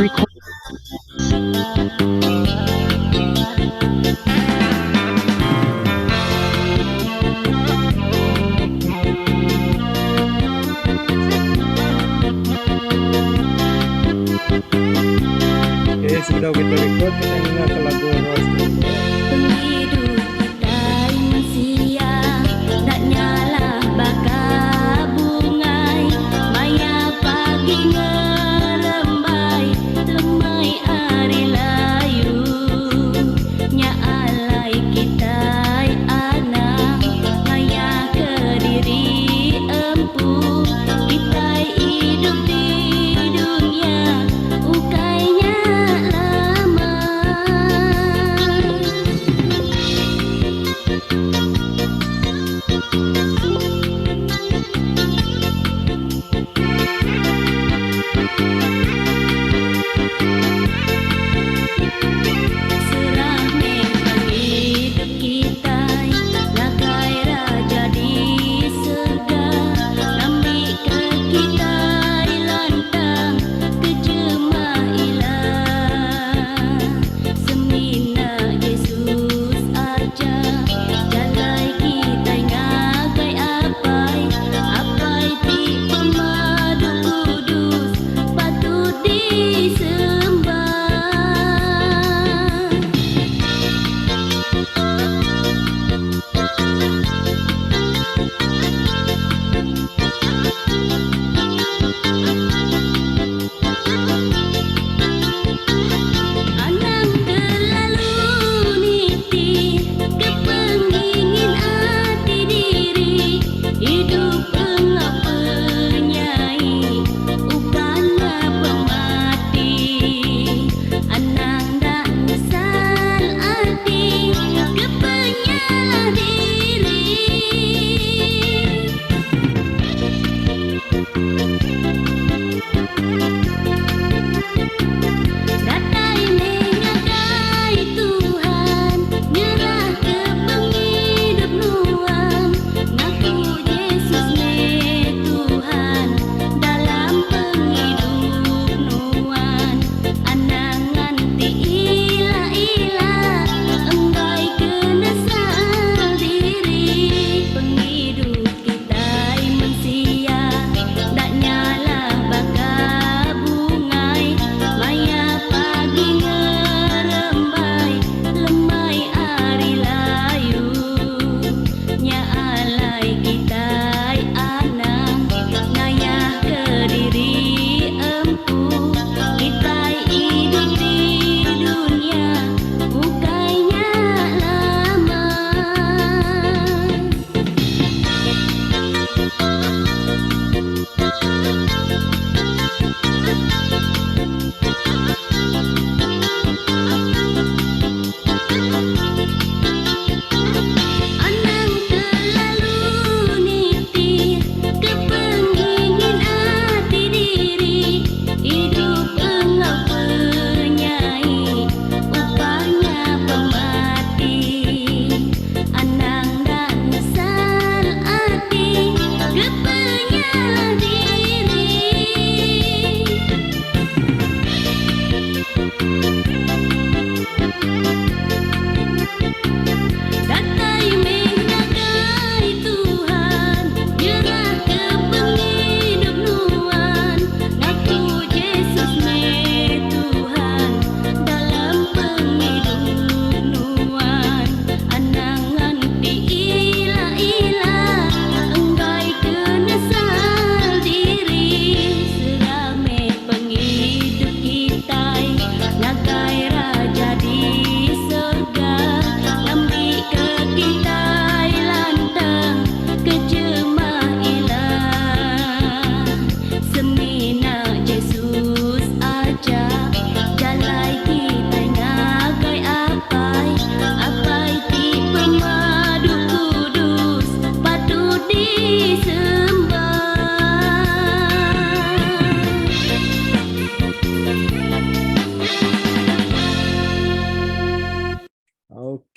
Sudah kita record, kita dengar lagu Rose.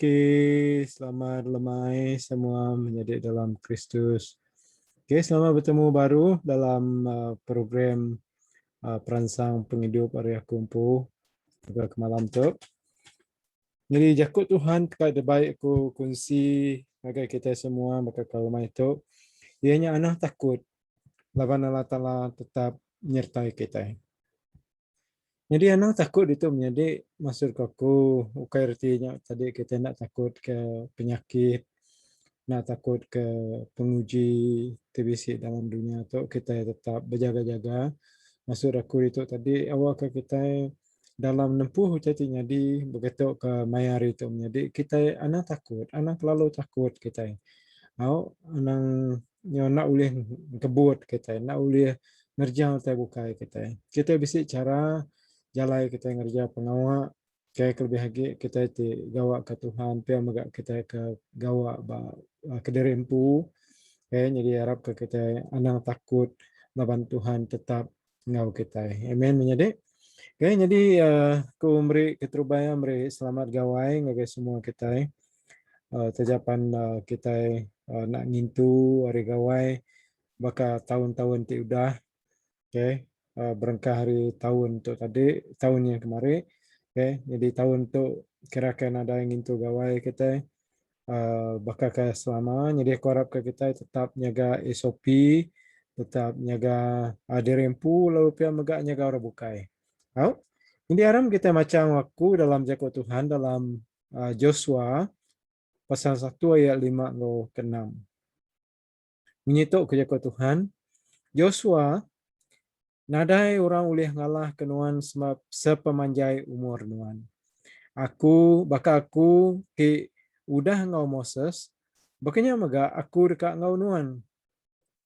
Oke, selamat lemai semua menjadi dalam Kristus. Oke, selamat bertemu baru dalam program peransang penghidup area kumpu juga ke malam tu. Jadi jakut Tuhan kekal baik aku kongsi agar kita semua maka kalau itu ianya anak takut lawan Allah Ta'ala tetap menyertai kita. Jadi anak takut itu menjadi maksud aku bukan artinya tadi kita nak takut ke penyakit, nak takut ke penguji TBC dalam dunia tu kita tetap berjaga-jaga. Maksud aku itu tadi awal ke kita dalam nempuh jadi begitu ke mayar itu menjadi kita anak takut, anak lalu takut kita. Anak nak boleh kebut kita, nak boleh ngerja kita bukai kita. Kita bisa cara jalan kita ngerja pengawak kayak lebih lagi kita ti gawak ke Tuhan, pia megak kita ke gawak ke derempu. Jadi harap ke kita anak takut lawan Tuhan tetap ngau kita. Amen menjadi. Jadi aku memberi keterubaya memberi selamat gawai bagi semua kita. Terjapan kita nak ngintu hari gawai baka tahun-tahun ti udah berengkah hari tahun tu tadi tahun yang kemarin jadi tahun tu kira-kira ada yang ngintu gawai kita baka ke selama jadi aku harap ke kita tetap nyaga SOP tetap nyaga dirempu lalu pia megak nyaga orang bukai. Jadi aram kita macam waktu dalam jakut Tuhan dalam Joshua pasal 1 ayat 5 ke 6. Menyituk ke jakut Tuhan, Joshua, nadai orang ulih ngalah kenuan sepemanjai umur nuan. Aku ki udah ngau Moses, bakanya mega aku dekat ngau nuan.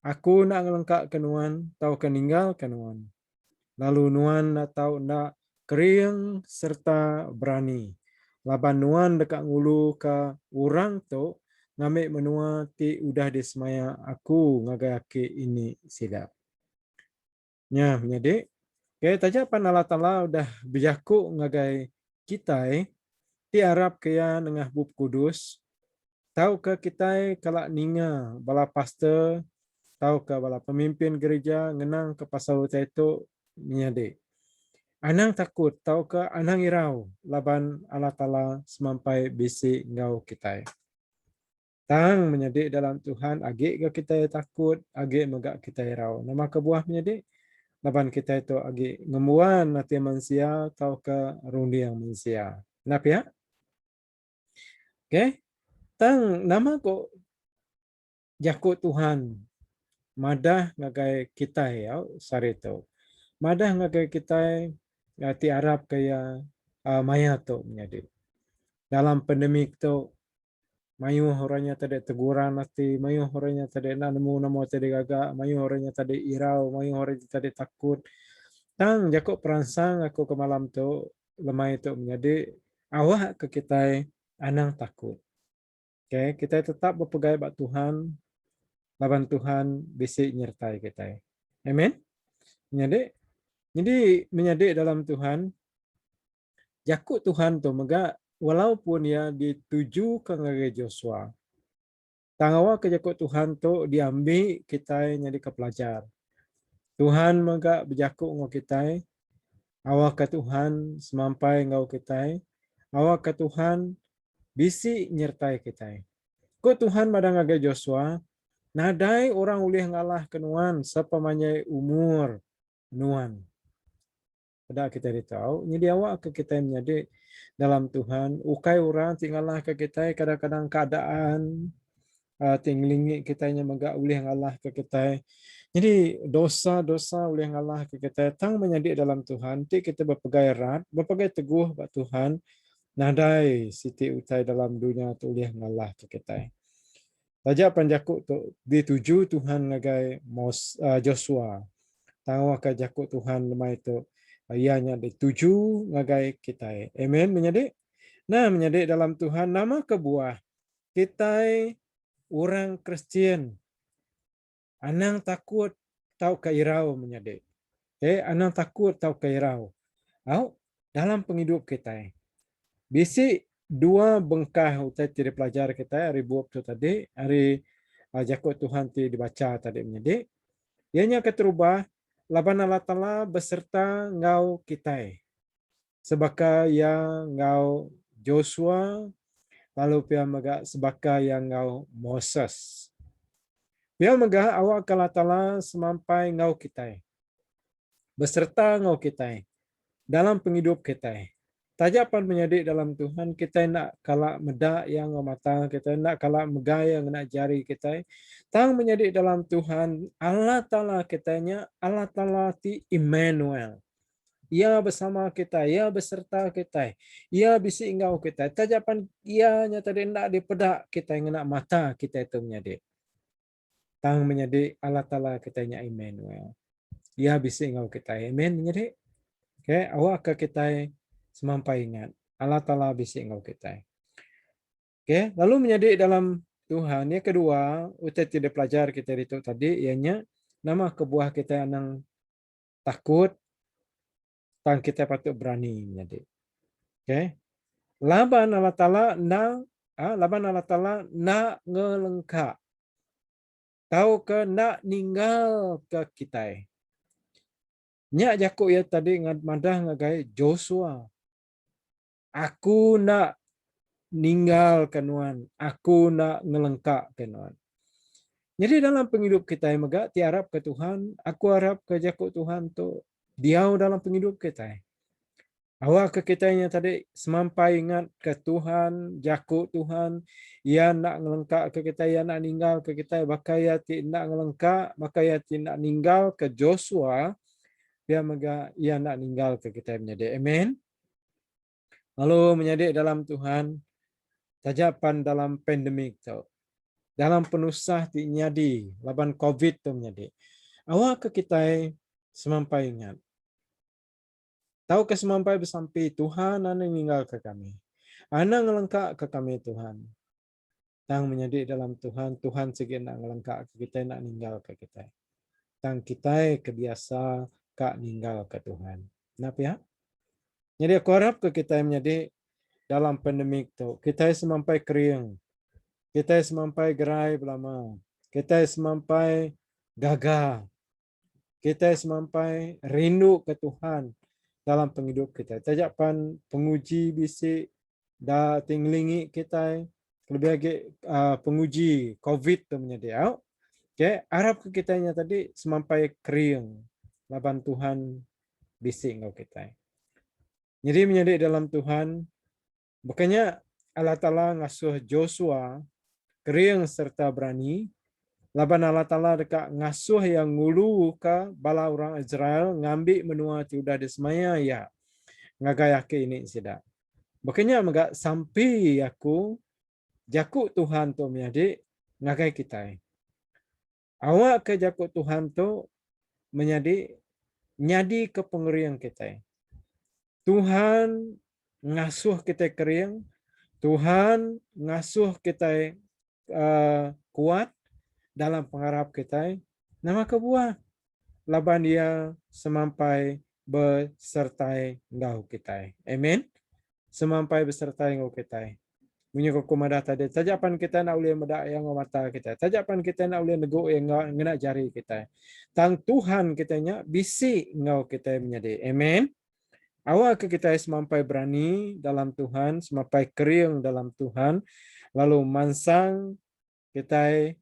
Aku nak ngelengkak kenuan, tau keninggal kenuan. Lalu nuan nak tahu nak kering serta berani. Laban nuan dekat ngulu ke orang tu ngambil menua ti udah disemaya aku ngagaki ini silap. Nya menjadi tajapan Allah Ta'ala udah berjaku ngagai kita ti Arab kaya nengah bub kudus tahu ke kita kalak ninga bala pastor tahu ke bala pemimpin gereja ngenang ke pasal itu menjadi. Anang takut, tahu ke anang irau, laban Allah Ta'ala semampai bisi ngau kita. Tang menjadi dalam Tuhan, agak ke kita takut, agak megak kita irau. Nama kebuah menjadi, laban kita itu agak ngemuan nanti manusia, tahu ke rundi yang manusia. Kenapa ya? Tang nama kok jakut Tuhan, madah ngagai kita ya, sarito. Madah ngagai kita ti Arab kaya maya tu menjadi. Dalam pandemik tu mayu orangnya tadi teguran nanti, mayu orangnya tadi nak nemu nama tadi gagak, mayu orangnya tadi irau, mayu orangnya tadi takut. Tang jakuk perangsang aku ke malam tu lemah itu menjadi awak ke kita anang takut. Kita tetap berpegai bak Tuhan, lawan Tuhan bisi nyertai kita. Amen. Jadi menjadi dalam Tuhan, jakut Tuhan tu mega walaupun ya dituju ke ngagai Joshua. Tangawa ke jakut Tuhan tu diambil kita jadi ke pelajar. Tuhan mega berjakut ngau kita. Awak ke Tuhan semampai ngau kita. Awak ke Tuhan bisi nyertai kita. Ko Tuhan pada ngagai Joshua, nadai orang ulih ngalah kenuan sepamanya umur nuan. Pada kita tahu, jadi awak ke kita menjadi dalam Tuhan, ukai orang tinggallah ke kita kadang-kadang keadaan tinglingi kitanya megak ulih ngalah ke kita. Jadi dosa-dosa ulih ngalah ke kita tang menjadi dalam Tuhan, ti kita berpegai erat, berpegai teguh buat Tuhan, nadai siti utai dalam dunia tu ulih ngalah ke kita. Saja panjakuk tu dituju Tuhan ngagai Joshua. Tangwa ke jakuk Tuhan lemah itu ianya dituju ngagai kita. Amen menjadi. Nah menjadi dalam Tuhan nama kebuah kita orang Kristian. Anang takut tahu keirau menjadi. Anang takut tahu keirau. Dalam penghidup kita. Bisi dua bengkah utai tidak pelajar kita hari buat tu tadi hari jakuk Tuhan ti dibaca tadi menjadi. Ianya keterubah laban Allah Ta'ala beserta ngau kita. Sebaka yang ngau Joshua, lalu pia mega sebaka yang ngau Moses. Pia mega awak Allah Ta'ala semampai ngau kita. Beserta ngau kita. Dalam penghidup kita. Tajapan menjadi dalam Tuhan, kita nak kalak medak yang mata, kita nak kalak megay yang nak jari kita. Tang menjadi dalam Tuhan, Allah Ta'ala kitanya, Allah Ta'ala ti Immanuel. Ia bersama kita, ia beserta kita, ia bisi engkau kita. Tajapan ianya tadi nak dipedak kita yang nak mata kita itu menjadi. Tang menjadi Allah Ta'ala kitanya Immanuel. Ia bisi engkau kita. Amen menjadi. Okay, awak ke kita semampai ingat. Allah Ta'ala bisi engkau kita. Okay, lalu menjadi dalam Tuhan. Yang kedua, kita tidak pelajar kita itu tadi, ianya nama kebuah kita yang takut, tang kita patut berani menjadi. Okay. Laban Allah Ta'ala nak ngelengkap. Tahu ke nak ninggal ke kita. Nyak jakuk ya tadi madah ngagai Joshua. Aku nak ninggal kenuan. Aku nak ngelengkap kenuan. Jadi dalam penghidup kita yang megak, tiarap ke Tuhan, aku harap ke jakuk Tuhan tu diau dalam penghidup kita. Awak ke kitanya tadi semampai ingat ke Tuhan, jakuk Tuhan, ia nak ngelengkap ke kita, ia nak ninggal ke kita, bakal ia nak ngelengkap, bakal ia nak ninggal ke Joshua, dia mega ia nak ninggal ke kita menjadi. Amen. Lalu menjadi dalam Tuhan, tajapan dalam pandemik tu. Dalam penusah ti nyadi, laban COVID tu menjadi. Awak ke kita semampai ingat. Tahu ke semampai bersampai Tuhan anda meninggal ke kami. Anda ngelengkap ke kami Tuhan. Tang menjadi dalam Tuhan, Tuhan segi nak ngelengkap ke kita, nak ninggal ke kita. Tang kita kebiasa kak ninggal ke Tuhan. Kenapa ya? Jadi aku harap ke kita menjadi dalam pandemik tu. Kita semampai kering. Kita semampai gerai belama. Kita semampai gagah. Kita semampai rindu ke Tuhan dalam penghidup kita. Tajapan penguji bisik dah tinglingi kita lebih lagi penguji COVID tu menjadi. Okay, harap ke kitanya tadi semampai kering laban Tuhan bisik ngau kita. Jadi menjadi dalam Tuhan, makanya Allah Ta'ala ngasuh Joshua kering serta berani. Laban Allah Ta'ala dekat ngasuh yang ngulu ke bala orang Israel ngambil menua tiudah di semaya ya. Ngagayake ini sidak. Makanya megak sampai aku jakuk Tuhan tu menjadi ngagai kita. Awak ke jakuk Tuhan tu menjadi nyadi ke pengerian kita. Tuhan ngasuh kita kering, Tuhan ngasuh kita kuat dalam pengharap kita. Nama kebuah laban dia semampai besertai ngau kita. Amen. Semampai besertai ngau kita. Punya kumadah tadi. Tajapan kita nak ulih medak yang mata kita. Tajapan kita nak ulih neguk yang ngena jari kita. Tang Tuhan kitanya bisi ngau kita menjadi. Amen. Awak ke kita semampai berani dalam Tuhan, semampai kering dalam Tuhan, lalu mansang kita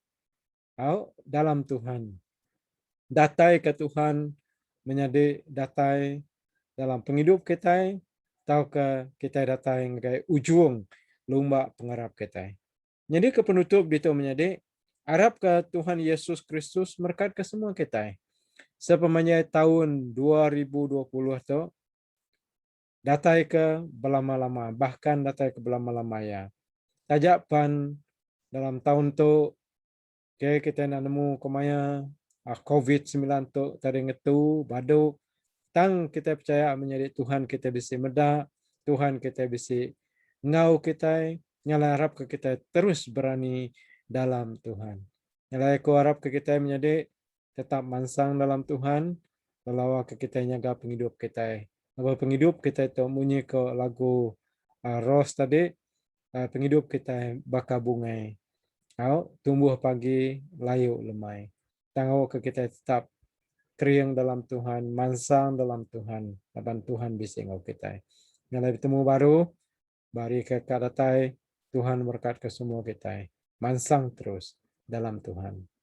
dalam Tuhan. Datai ke Tuhan menjadi datai dalam penghidup kita, tahu ke kita datai sebagai ujung lomba pengharap kita. Jadi ke penutup itu menjadi harap ke Tuhan Yesus Kristus berkat ke semua kita. Sepemanya tahun 2020 tu datai ke belama-lama, bahkan datai ke belama-lama ya. Tajapan dalam tahun tu kita nak nemu kemaya COVID-19 tu tadi ngetu baduk. Tang kita percaya menjadi Tuhan kita bisa medak, Tuhan kita bisa ngau kita, nyala harap ke kita terus berani dalam Tuhan. Nyala aku harap ke kita menjadi tetap mansang dalam Tuhan, lawa ke kita nyaga penghidup kita. Lawa penghidup kita itu bunyi ke lagu Rose tadi, penghidup kita baka bungai. Tumbuh pagi, layu lemai. Tangau ke kita tetap kriang dalam Tuhan, mansang dalam Tuhan, laban Tuhan bisa ngau kita. Ngalai bertemu baru, bari ke kadatai, Tuhan berkat ke semua kita. Mansang terus dalam Tuhan.